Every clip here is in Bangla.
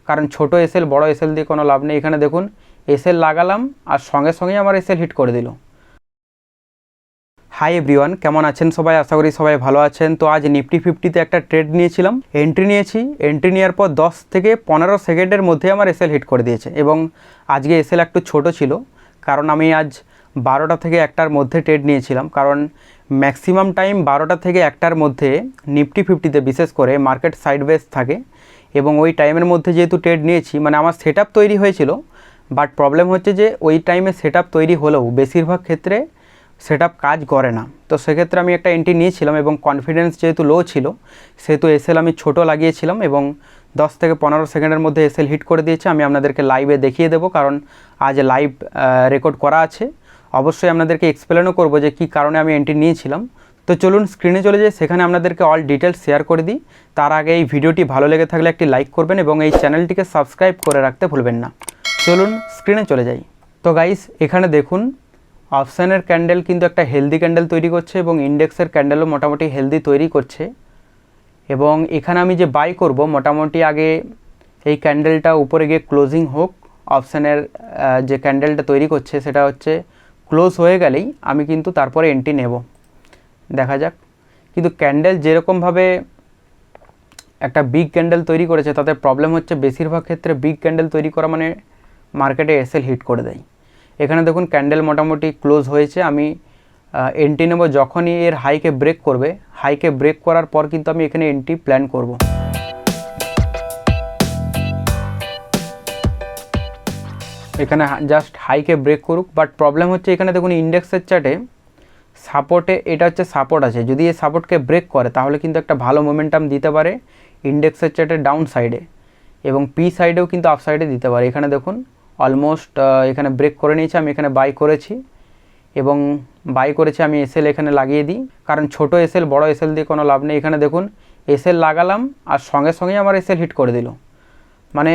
কারণ ছোট এসএল বড় এসএল দিয়ে কোনো লাভ নেই। এখানে দেখুন এসএল লাগালাম আর সঙ্গে সঙ্গেই আমার এসএল হিট করে দিল। হাই এভরিওয়ান, কেমন আছেন সবাই? আশা করি সবাই ভালো আছেন। তো আজ নিফটি 50-তে একটা ট্রেড নিয়েছিলাম, এন্ট্রি নিয়েছি। এন্ট্রি নেওয়ার পর 10 থেকে 15 সেকেন্ডের মধ্যে আমার এসএল হিট করে দিয়েছে। এবং আজকে এসএল একটু ছোট ছিল, কারণ আমি আজ 12টা থেকে 1টার মধ্যে ট্রেড নিয়েছিলাম। কারণ ম্যাক্সিমাম টাইম 12টা থেকে 1টার মধ্যে নিফটি 50-তে বিশেষ করে মার্কেট সাইডওয়েজ থাকে। এবং ওই টাইমের মধ্যে যেহেতু ট্রেড নিয়েছি, মানে আমার সেট তৈরি হয়েছিল, বাট প্রবলেম হচ্ছে যে ওই টাইমে সেট তৈরি হলেও বেশিরভাগ ক্ষেত্রে সেট কাজ করে না। তো সেক্ষেত্রে আমি একটা এন্ট্রি নিয়েছিলাম এবং কনফিডেন্স যেহেতু লো ছিল সেহেতু এসএল আমি ছোট লাগিয়েছিলাম এবং 10 থেকে 15 সেকেন্ডের মধ্যে এসএল হিট করে দিয়েছে। আমি আপনাদেরকে লাইভে দেখিয়ে দেবো, কারণ আজ লাইভ রেকর্ড করা আছে। অবশ্যই আপনাদেরকে এক্সপ্লেনও করবো যে কী কারণে আমি এন্ট্রি নিয়েছিলাম। তো চলুন স্ক্রিনে চলে যাই, সেখানে আপনাদেরকে অল ডিটেলস শেয়ার করে দিই। তার আগে এই ভিডিওটি ভালো লেগে থাকলে একটি লাইক করবেন এবং এই চ্যানেলটিকে সাবস্ক্রাইব করে রাখতে ভুলবেন না। চলুন স্ক্রিনে চলে যাই। তো গাইস, এখানে দেখুন অপশানের ক্যান্ডেল কিন্তু একটা হেলদি ক্যান্ডেল তৈরি করছে এবং ইন্ডেক্সের ক্যান্ডেলও মোটামুটি হেলদি তৈরি করছে। এবং এখানে আমি যে বাই করব, মোটামুটি আগে এই ক্যান্ডেলটা উপরে গিয়ে ক্লোজিং হোক। অপশানের যে ক্যান্ডেলটা তৈরি করছে সেটা হচ্ছে ক্লোজ হয়ে গেলেই আমি কিন্তু তারপরে এন্ট্রি নেব। দেখা যাক। কিন্তু ক্যান্ডেল যেরকমভাবে একটা বিগ ক্যান্ডেল তৈরি করেছে তাতে প্রবলেম হচ্ছে বেশিরভাগ ক্ষেত্রে বিগ ক্যান্ডেল তৈরি করা মানে মার্কেটে এসএল হিট করে দেয়। এখানে দেখুন ক্যান্ডেল মোটামুটি ক্লোজ হয়েছে। আমি এন্ট্রি নেব যখনই এর হাইকে ব্রেক করবে। হাইকে ব্রেক করার পর কিন্তু আমি এখানে এন্ট্রি প্ল্যান করব। এখানে জাস্ট হাইকে ব্রেক করুক, বাট প্রবলেম হচ্ছে এখানে দেখুন ইন্ডেক্সের চার্টে সাপোর্টে, এটা হচ্ছে সাপোর্ট আছে। যদি এই সাপোর্টকে ব্রেক করে তাহলে কিন্তু একটা ভালো মোমেন্টাম দিতে পারে ইন্ডেক্সের চার্টে ডাউন সাইডে, এবং পি সাইডেও কিন্তু আপ সাইডে দিতে পারে। এখানে দেখুন অলমোস্ট এখানে ব্রেক করে নিয়েছে। আমি এখানে বাই করেছি এবং বাই করেছি আমি এসএল এখানে লাগিয়ে দিই, কারণ ছোট এসএল বড় এসএল দিয়ে কোনো লাভ নেই। এখানে দেখুন এসএল লাগালাম আর সঙ্গে সঙ্গেই আমার এসএল হিট করে দিল, মানে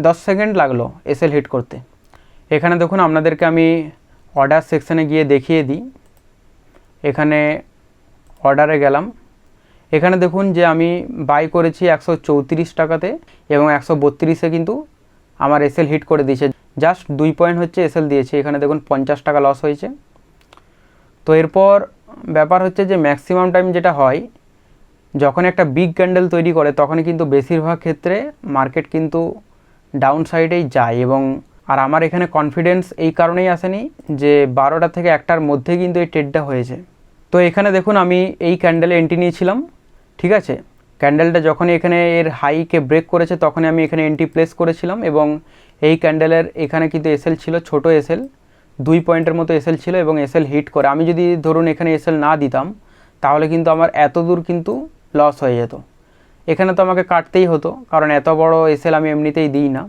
10 সেকেন্ড লাগলো এসএল হিট করতে। এখানে দেখুন আপনাদেরকে আমি অর্ডার সেকশানে গিয়ে দেখিয়ে দিই। এখানে অর্ডারে গেলাম। এখানে দেখুন যে আমি বাই করেছি 134 টাকাতে এবং 132-এ কিন্তু আমার এসএল হিট করে দিয়েছে। জাস্ট 2 পয়েন্ট হচ্ছে এসএল দিয়েছে। এখানে দেখুন 50 টাকা লস হয়েছে। তো এরপর ব্যাপার হচ্ছে যে ম্যাক্সিমাম টাইম যেটা হয়, যখন একটা বিগ ক্যান্ডেল তৈরি করে তখনই কিন্তু বেশিরভাগ ক্ষেত্রে মার্কেট কিন্তু ডাউন সাইডেই যায়। এবং আর আমার এখানে কনফিডেন্স এই কারণেই আসেনি যে 12টা থেকে 1টার মধ্যে কিন্তু এই ট্রেডটা হয়েছে। তো এখানে দেখুন আমি এই ক্যান্ডেলে এন্ট্রি নিয়েছিলাম, ঠিক আছে। ক্যান্ডেলটা যখনই এখানে এর হাইকে ব্রেক করেছে তখনই আমি এখানে এন্ট্রি প্লেস করেছিলাম এবং এই ক্যান্ডেলের এখানে কিন্তু এসএল ছিল, ছোট এসএল 2 পয়েন্টের মতো এসএল ছিল এবং এসএল হিট করে আমি যদি ধরুন এখানে এসএল না দিতাম তাহলে কিন্তু আমার এত দূর কিন্তু লস হয়ে যেত। এখানে তো আমাকে কাটতেই হতো, কারণ এত বড় এসএল আমি এমনিতেই দিই না।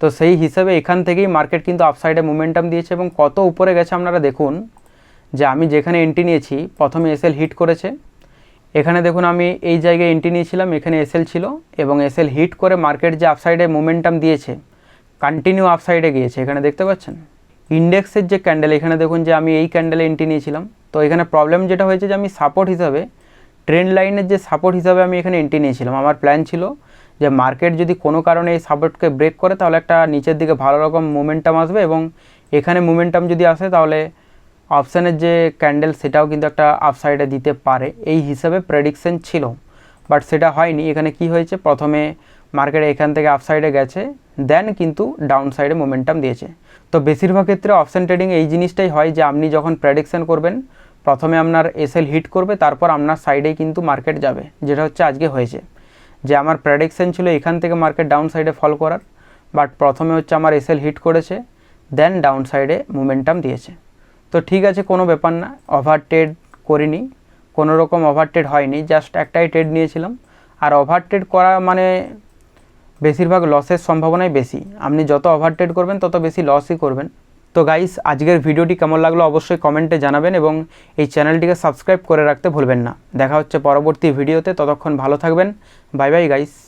তো সেই হিসাবে এখান থেকেই মার্কেট কিন্তু আপসাইডে মোমেন্টাম দিয়েছে এবং কত উপরে গেছে আপনারা দেখুন। যে আমি যেখানে এন্ট্রি নিয়েছি প্রথমে এসএল হিট করেছে। এখানে দেখুন আমি এই জায়গায় এন্ট্রি নিয়েছিলাম, এখানে এসএল ছিল এবং এসএল হিট করে মার্কেট যে আপসাইডে মোমেন্টাম দিয়েছে, কন্টিনিউ আপসাইডে গিয়েছে। এখানে দেখতে পাচ্ছেন ইন্ডেক্সের যে ক্যান্ডেল, এখানে দেখুন যে আমি এই ক্যান্ডেলে এন্ট্রি নিয়েছিলাম। তো এখানে প্রবলেম যেটা হয়েছে যে আমি সাপোর্ট হিসাবে, ট্রেন্ড লাইনের যে সাপোর্ট হিসাবে আমি এখানে এন্ট্রি নিয়েছিলাম। আমার প্ল্যান ছিল যে মার্কেট যদি কোনো কারণে এই সাপোর্টকে ব্রেক করে তাহলে একটা নিচের দিকে ভালো রকম মোমেন্টাম আসবে এবং এখানে মোমেন্টাম যদি আসে তাহলে অপশানের যে ক্যান্ডেল সেটাও কিন্তু একটা আপসাইডে দিতে পারে, এই হিসাবে প্রেডিকশন ছিল। বাট সেটা হয়নি। এখানে কি হয়েছে, প্রথমে মার্কেট এখান থেকে আপসাইডে গেছে, দেন কিন্তু ডাউন সাইডে মোমেন্টাম দিয়েছে। তো বেশিরভাগ ক্ষেত্রে অপশান ট্রেডিং এই জিনিসটাই হয় যে আপনি যখন প্রেডিকশন করবেন প্রথমে আপনার এসএল হিট করবে, তারপর আপনার সাইডেই কিন্তু মার্কেট যাবে, যেটা হচ্ছে আজকে হয়েছে। যে আমার প্রেডিকশন ছিল এখান থেকে মার্কেট ডাউন সাইডে ফল করার, বাট প্রথমে হচ্ছে আমার এসএল হিট করেছে, দেন ডাউন সাইডে মোমেন্টাম দিয়েছে। তো ঠিক আছে, কোনো ব্যাপার না, ওভার ট্রেড করিনি, কোনো রকম ওভার ট্রেড হয়নি, জাস্ট একটাই ট্রেড নিয়েছিলাম। আর ওভার ট্রেড করা মানে বেশিরভাগ লসের সম্ভাবনাই বেশি। আপনি যত ওভার ট্রেড করবেন তত বেশি লসই করবেন। তো গাইস, আজকের ভিডিওটি কেমন লাগলো অবশ্যই কমেন্টে জানাবেন এবং এই চ্যানেলটিকে সাবস্ক্রাইব করে রাখতে ভুলবেন না। দেখা হচ্ছে পরবর্তী ভিডিওতে, ততক্ষণ ভালো থাকবেন। Bye bye guys.